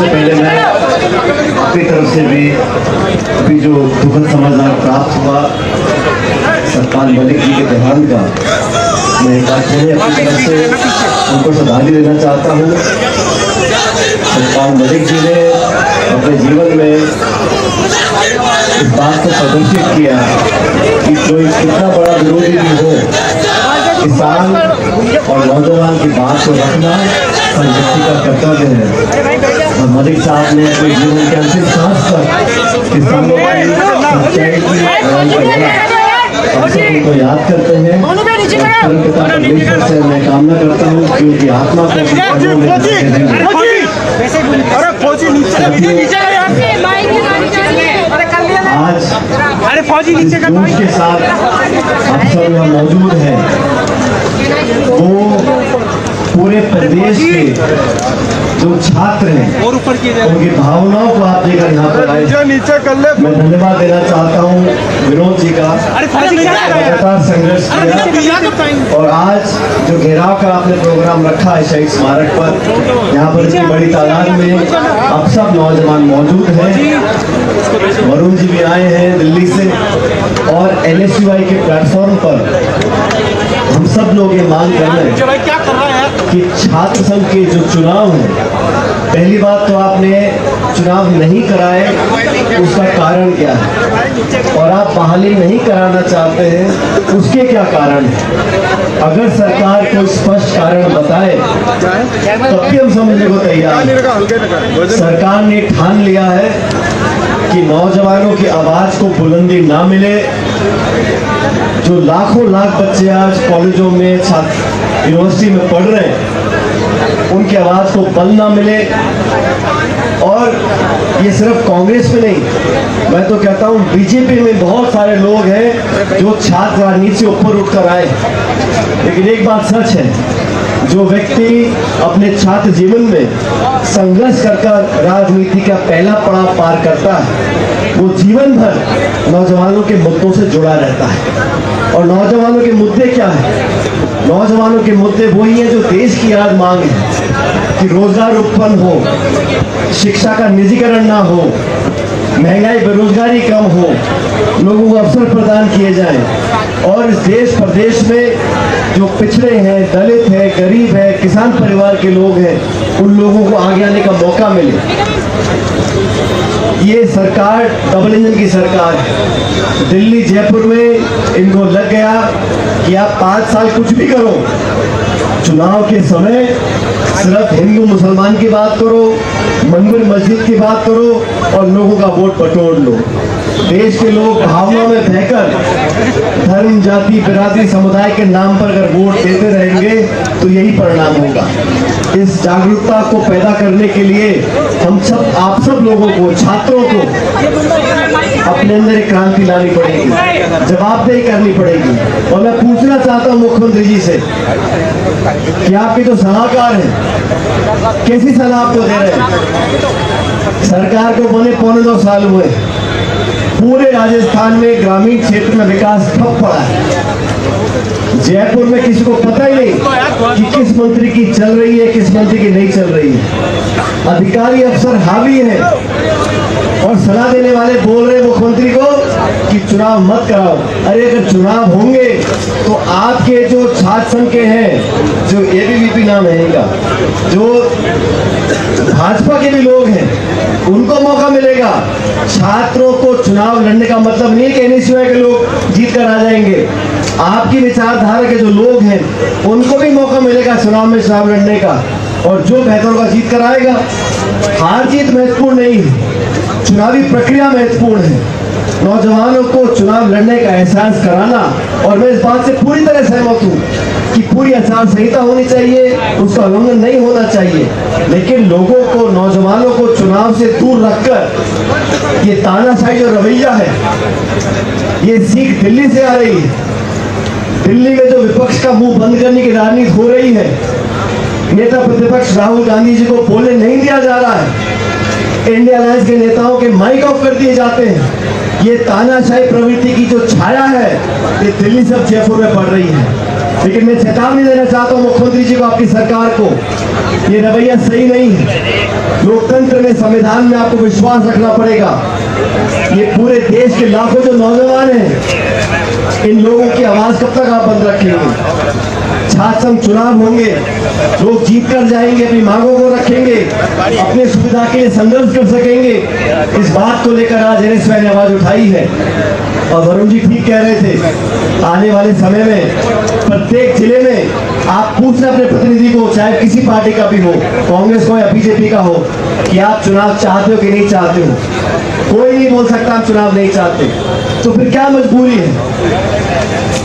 पहले मैं अपनी तरफ से भी अभी जो दुखद समाचार प्राप्त हुआ सतपाल मलिक जी के देहांत का, मैं एक बार फिर अपनी तरफ से उनको श्रद्धांजलि देना चाहता हूँ। सतपाल मलिक जी ने अपने जीवन में इस बात को प्रदर्शित किया कि कोई कितना बड़ा विरोधी भी हो, किसान और नौजवान की बात को रखना हर व्यक्ति का कर्तव्य है। और मलिक साहब ने अपने जीवन के अंतिम सांस तक किसानों की सच्चाई की लड़ाई का लड़ा। हम सब उनको याद करते हैं और परमपिता परमेश्वर से मैं कामना करता हूँ कि उनकी आत्मा को आज इस जोश के साथ आप सब यहाँ मौजूद हैं, वो पूरे प्रदेश के जो छात्र हैं उनकी भावनाओं को आप लेकर यहाँ पर आए। मैं धन्यवाद देना चाहता हूँ विनोद जी का, लगातार संघर्ष किया और आज जो घेराव का आपने प्रोग्राम रखा है शहीद स्मारक पर, यहाँ पर इतनी बड़ी तादाद में अब सब नौजवान मौजूद हैं। वरुण जी भी आए हैं दिल्ली से और NSUI के प्लेटफॉर्म पर हम सब लोग ये मांग कर रहे हैं कि छात्र संघ के जो चुनाव हैं, पहली बात तो आपने चुनाव नहीं कराए, उसका कारण क्या है, और आप बहाली नहीं कराना चाहते हैं, उसके क्या कारण है। अगर सरकार कोई स्पष्ट कारण बताए तब भी हम समझने को तैयार हैं। सरकार ने ठान लिया है कि नौजवानों की आवाज को बुलंदी ना मिले। जो लाखों लाख बच्चे आज कॉलेजों में छात्र यूनिवर्सिटी में पढ़ रहे हैं, उनकी आवाज को बल ना मिले। और ये सिर्फ कांग्रेस में नहीं, मैं तो कहता हूँ बीजेपी में बहुत सारे लोग हैं जो छात्र राजनीति से ऊपर उठकर आए। लेकिन एक बात सच है, जो व्यक्ति अपने छात्र जीवन में संघर्ष कर राजनीति का पहला पड़ाव पार करता है, वो जीवन भर नौजवानों के मुद्दों से जुड़ा रहता है। और नौजवानों के मुद्दे क्या है? नौजवानों के मुद्दे वही हैं जो देश की आज मांग है कि रोजगार उत्पन्न हो, शिक्षा का निजीकरण ना हो, महंगाई बेरोजगारी कम हो, लोगों को अवसर प्रदान किए जाएं और इस देश प्रदेश में जो पिछड़े हैं, दलित है, गरीब है, किसान परिवार के लोग हैं, उन लोगों को आगे आने का मौका मिले। ये सरकार डबल इंजन की सरकार है। दिल्ली जयपुर में इनको लग गया कि आप 5 साल कुछ भी करो, चुनाव के समय सिर्फ हिंदू मुसलमान की बात करो, मंदिर मस्जिद की बात करो और लोगों का वोट बटोर लो। देश के लोग भावना में बहकर धर्म, जाति, बिरादरी, समुदाय के नाम पर अगर वोट देते रहेंगे तो यही परिणाम होगा। इस जागरूकता को पैदा करने के लिए हम सब, आप सब लोगों को, छात्रों को अपने अंदर एक क्रांति लानी पड़ेगी, जवाबदेही करनी पड़ेगी। और मैं पूछना चाहता हूँ मुख्यमंत्री जी से कि आपके जो सलाहकार हैं कैसी सलाह आपको दे रहे हैं? सरकार को बने 2.25 साल हुए, पूरे राजस्थान में ग्रामीण क्षेत्र में विकास ठप पड़ा है। जयपुर में किसी को पता ही नहीं कि किस मंत्री की चल रही है, किस मंत्री की नहीं चल रही है। अधिकारी अफसर हावी हैं और सलाह देने वाले बोल रहे मुख्यमंत्री को कि चुनाव मत कराओ। अरे अगर चुनाव होंगे तो आपके जो छात्र संघ के हैं, जो ABVP नाम है इनका, जो भाजपा के भी लोग हैं, उनको मौका मिलेगा। छात्रों को चुनाव लड़ने का मतलब नहीं कि NSUI के लोग जीत कर आ जाएंगे। आपकी विचारधारा के जो लोग हैं उनको भी मौका मिलेगा चुनाव में चुनाव लड़ने का, और जो बेहतर होगा जीत कर आएगा। हार जीत महत्वपूर्ण नहीं है, चुनावी प्रक्रिया महत्वपूर्ण है। नौजवानों को चुनाव लड़ने का एहसास कराना, और मैं इस बात से पूरी तरह सहमत हूँ कि पूरी आचार संहिता होनी चाहिए, उसका उल्लंघन नहीं होना चाहिए। लेकिन लोगों को, नौजवानों को चुनाव से दूर रखकर ये तानाशाही जो रवैया है, ये सीख दिल्ली से आ रही है। दिल्ली में जो विपक्ष का मुंह बंद करने की राजनीति हो रही है, नेता प्रतिपक्ष राहुल गांधी जी को बोलने नहीं दिया जा रहा है, इंडिया अलायंस के नेताओं के माइक ऑफ कर दिए जाते हैं। ये तानाशाही प्रवृत्ति की जो छाया है, ये दिल्ली से जयपुर में पड़ रही है। लेकिन मैं चेतावनी देना चाहता हूँ मुख्यमंत्री जी को, आपकी सरकार को, ये रवैया सही नहीं है। लोकतंत्र में, संविधान में आपको विश्वास रखना पड़ेगा। ये पूरे देश के लाखों जो नौजवान हैं, इन लोगों की आवाज कब तक आप बंद रखेंगे? छात्र संघ चुनाव होंगे, लोग जीत कर जाएंगे, अपनी मांगों को रखेंगे, अपने सुविधा के लिए संघर्ष कर सकेंगे। इस बात को लेकर आज एनएसयूआई ने आवाज उठाई है। और वरुण जी ठीक कह रहे थे, आने वाले समय में प्रत्येक जिले में आप पूछ रहे अपने प्रतिनिधि को, चाहे किसी पार्टी का भी हो, कांग्रेस हो या बीजेपी का हो, कि आप चुनाव चाहते हो कि नहीं चाहते हो। कोई नहीं बोल सकता हम चुनाव नहीं चाहते। तो फिर क्या मजबूरी है?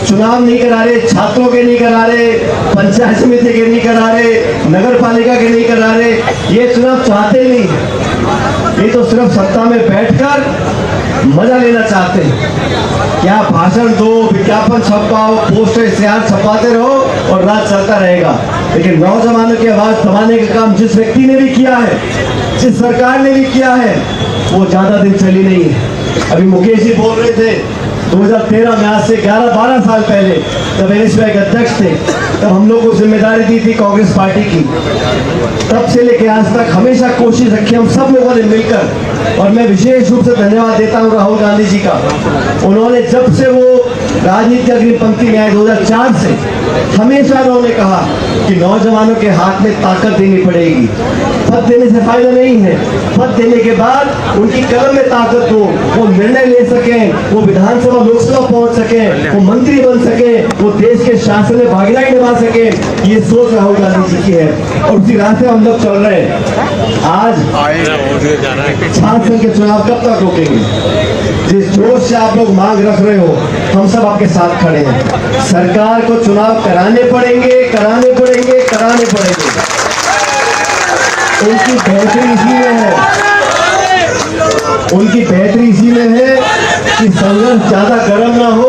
चुनाव नहीं करा रहे, छात्रों के नहीं करा रहे, पंचायत समिति के नहीं करा रहे, नगर पालिका के नहीं करा रहे, ये चुनाव चाहते नहीं। ये तो सिर्फ सत्ता में बैठकर मजा लेना चाहते हैं। क्या भाषण दो, विज्ञापन छपाओ, पोस्टर इश्तेहार छपाते रहो और राज चलता रहेगा। लेकिन नौजवानों की आवाज दबाने का काम जिस व्यक्ति ने भी किया है, जिस सरकार ने भी किया है, वो ज्यादा दिन चली नहीं है। अभी मुकेश जी बोल रहे थे 2013 में, आज से 11-12 साल पहले जब एनएसयूआई के अध्यक्ष थे, तब हम लोग को जिम्मेदारी दी थी कांग्रेस पार्टी की। तब से लेकर आज तक हमेशा कोशिश रखी हम सब लोगों ने मिलकर। और मैं विशेष रूप से धन्यवाद देता हूं राहुल गांधी जी का। उन्होंने जब से वो राजनीति की अग्रिम पंक्ति में आए 2004 से, हमेशा उन्होंने कहा कि नौजवानों के हाथ में ताकत देनी पड़ेगी। पद देने से फायदा नहीं है, पद देने के बाद उनकी कलम में ताकत हो, वो निर्णय ले सकें, वो विधानसभा लोकसभा पहुंच सके, वो मंत्री बन सके, वो देश के शासन में भागीदारी निभा सके। ये सोच राहुल गांधी जी की है और उसी रास्ते हम लोग चल रहे हैं। आज छात्र संघ के चुनाव कब तक रोकेंगे? जिस जोश से आप लोग मांग रख रहे हो, हम सब आपके साथ खड़े हैं। सरकार को चुनाव कराने पड़ेंगे, कराने पड़ेंगे, कराने पड़ेंगे। उनकी बेहतरी इसी में है, उनकी बेहतरी इसी में है कि संघर्ष ज्यादा गर्म ना हो,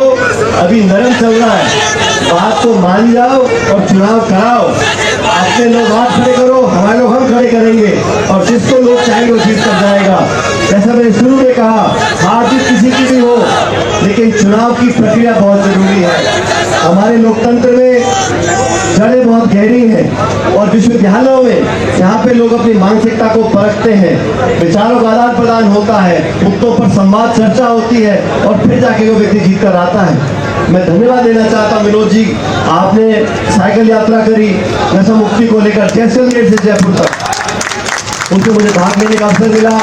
अभी नरम चल रहा है। बात को मान जाओ और चुनाव कराओ। अपने लोग हाथ खड़े करो, हमारे लोग हम खड़े करेंगे और जिसको लोग चाहेंगे वो जीत कर जाएगा। जैसा मैंने शुरू में कहा, हार जीत किसी की भी हो, लेकिन चुनाव की प्रक्रिया बहुत जरूरी है। हमारे लोकतंत्र में जड़ें बहुत गहरी हैं और विश्वविद्यालयों में यहाँ पे लोग अपनी मानसिकता को परखते हैं, विचारों का आदान प्रदान होता है, मुद्दों पर संवाद चर्चा होती है और फिर जाके वो व्यक्ति जीत कर आता है। मैं धन्यवाद देना चाहता हूँ विनोद जी, आपने साइकिल यात्रा करी नशा मुक्ति को लेकर जैसलमेर से जयपुर तक, उसमें मुझे भाग लेने का अवसर मिला,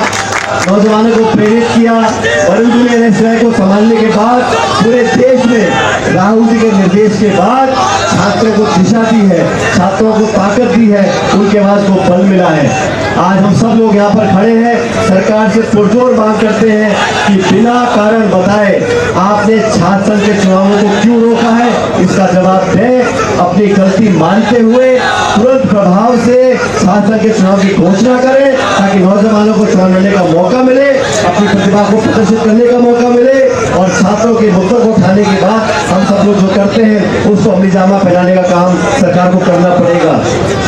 नौजवानों को प्रेरित किया। वरुण जी ने एनएसयूआई को संभालने के बाद पूरे देश में राहुल जी के निर्देश के बाद छात्रों को दिशा दी है, छात्रों को ताकत दी है, उनके आवाज को बल मिला है। आज हम सब लोग यहाँ पर खड़े हैं, सरकार से पुरजोर मांग करते हैं कि बिना कारण बताए आपने छात्र संघ के चुनावों को क्यों रोका है, इसका जवाब दें। अपनी गलती मानते हुए तुरंत प्रभाव से छात्र संघ के चुनाव की घोषणा करें ताकि नौजवानों को चुनाव लड़ने का मौका मिले, अपनी प्रतिभा को प्रदर्शित करने का मौका मिले और छात्रों के मुद्दों को उठाने के बाद हम सब लोग जो करते हैं उसको अपनी जामा पहनाने का काम सरकार को करना पड़ेगा।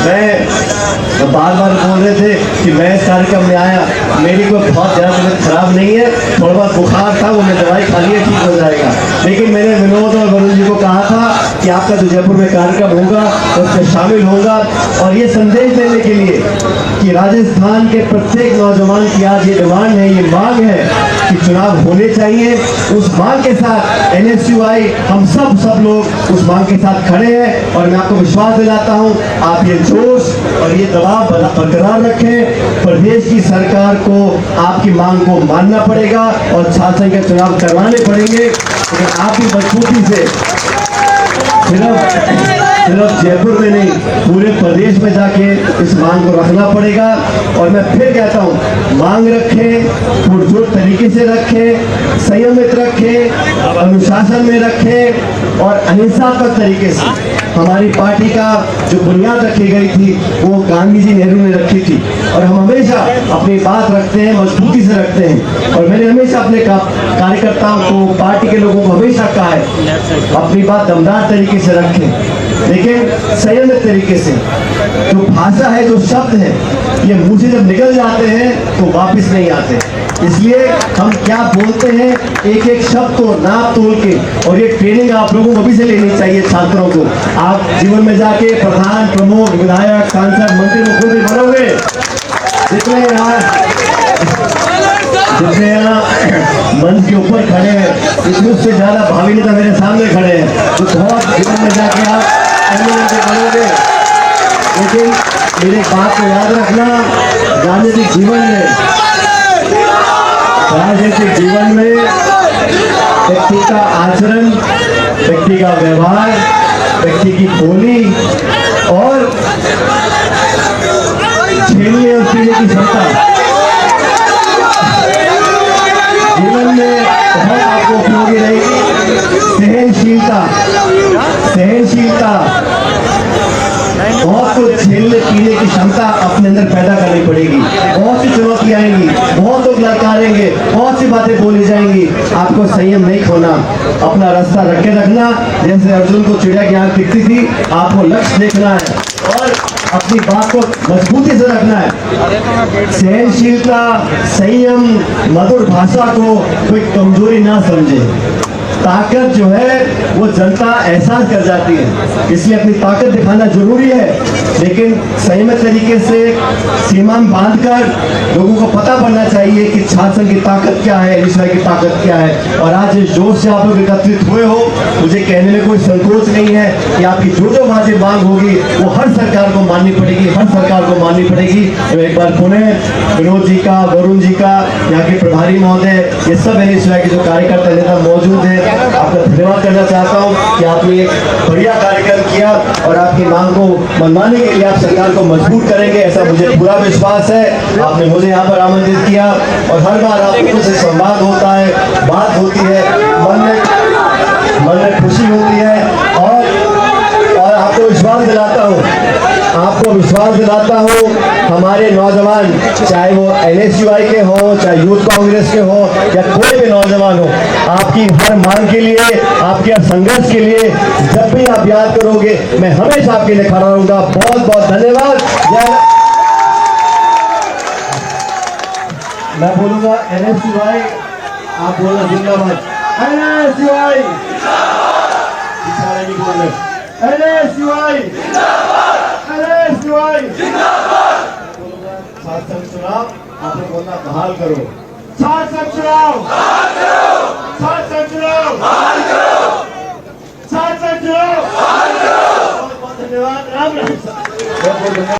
मैं बार बार बोल रहे थे कि मैं इस कार्यक्रम में आया, मेरी कोई बहुत ज़्यादा तबीयत खराब नहीं है, थोड़ा बहुत बुखार था, वो मैं दवाई खा लिया, ठीक हो जाएगा। लेकिन मैंने विनोद और वरुण जी को कहा था कि आपका जो जयपुर में कार्यक्रम होगा उसमें शामिल होगा और ये संदेश देने के लिए कि राजस्थान के प्रत्येक नौजवान की आज ये डिमांड है, ये मांग है कि चुनाव होने चाहिए। उस मांग के साथ एनएसयूआई हम सब लोग उस मांग के साथ खड़े हैं और मैं आपको विश्वास दिलाता हूं आप ये जोश और ये दबाव बरकरार रखें। प्रदेश की सरकार को आपकी मांग को मानना पड़ेगा और छात्र संघ के चुनाव करवाने पड़ेंगे। लेकिन आप भी मजबूती से सिर्फ जयपुर में नहीं पूरे प्रदेश में जाके इस मांग को रखना पड़ेगा। और मैं फिर कहता हूँ, मांग रखें, पुरजोर तरीके से रखें, संयमित रखें, अनुशासन में रखें और अहिंसात्मक तरीके से। हमारी पार्टी का जो बुनियाद रखी गई थी वो गांधी जी नेहरू ने रखी थी और हम हमेशा अपनी बात रखते हैं, मजबूती से रखते हैं। और मैंने हमेशा अपने कार्यकर्ताओं को, पार्टी के लोगों को हमेशा कहा है अपनी बात दमदार तरीके से रखें, लेकिन संयमित तरीके से। जो भाषा है, जो शब्द है, ये मुंह से जब निकल जाते हैं तो वापस नहीं आते। इसलिए हम क्या बोलते हैं एक एक शब्द को नाप तोल के, और ये ट्रेनिंग आप लोगों को अभी से लेनी चाहिए छात्रों को। आप जीवन में जाके प्रधान, प्रमुख, विधायक, सांसद, मंत्री, मुख्यमंत्री बनोगे। जितने यहाँ मंच के ऊपर खड़े हैं, इसमें उससे ज्यादा भावी नेता मेरे सामने खड़े हैं, तो बहुत जीवन में जाके आप बनोगे। लेकिन मेरे बात को याद रखना, राजनीतिक जीवन में व्यक्ति का आचरण, व्यक्ति का व्यवहार, व्यक्ति की बोली और झेलने और पीने की क्षमता जीवन में बहुत आपको उपयोगी रहेगी। सहनशीलता, बहुत कुछ झेलने पीने की क्षमता अपने अंदर पैदा करनी पड़ेगी। बहुत सी चुनौतियां आएंगी, बहुत लोग ललकारेंगे, बहुत सी बातें बोली जाएंगी। आपको संयम नहीं खोना, अपना रास्ता रखे रखना। जैसे अर्जुन को चिड़िया की आंख दिखती थी, आपको लक्ष्य देखना है और अपनी बात को मजबूती से रखना है। सहनशीलता, संयम, मधुर भाषा को कोई कमजोरी ना समझे। ताकत जो है वो जनता एहसास कर जाती है, इसलिए अपनी ताकत दिखाना जरूरी है, लेकिन संयमित तरीके से सीमा में बांधकर लोगों को पता पड़ना चाहिए कि छात्र संघ की ताकत क्या है, एनएसयूआई की ताकत क्या है। और आज इस जोश से आप लोग एकत्रित हुए हो, मुझे कहने में कोई संकोच नहीं है कि आपकी जो बातें मांग होगी वो हर सरकार को माननी पड़ेगी, हर सरकार को माननी पड़ेगी। तो एक बार पुनः विनोद जी का, वरुण जी का, यहाँ के प्रभारी महोदय, ये सब एनएसयूआई के जो कार्यकर्ता नेता मौजूद है, आपका धन्यवाद करना चाहता हूं कि आपने एक बढ़िया कार्यक्रम किया और आपकी मांग को मनवाने के लिए आप सरकार को मजबूर करेंगे, ऐसा मुझे पूरा विश्वास है। आपने मुझे यहाँ पर आमंत्रित किया और हर बार आप लोगों से संवाद होता है, बात होती है, मन में खुशी होती है और आपको विश्वास दिलाता हूँ हमारे नौजवान, चाहे वो एनएसयूआई के हों, चाहे यूथ कांग्रेस के हों या कोई भी नौजवान हो, आपकी हर मांग के लिए, आपके हर संघर्ष के लिए जब भी आप याद करोगे, मैं हमेशा आपके लिए खड़ा रहूंगा। बहुत बहुत धन्यवाद। मैं बोलूंगा एनएसयूआई, आप बोलना जिंदाबाद। एनएसयूआई नहीं बोल रहे, एनएसयूआई छात्र संघ चुनाव आप लोग बोलना बहाल करो, छात्र संघ चुनाव, छात्र संघ चुनाव, छात्र संघ चुनाव। बहुत बहुत धन्यवाद। राम राम।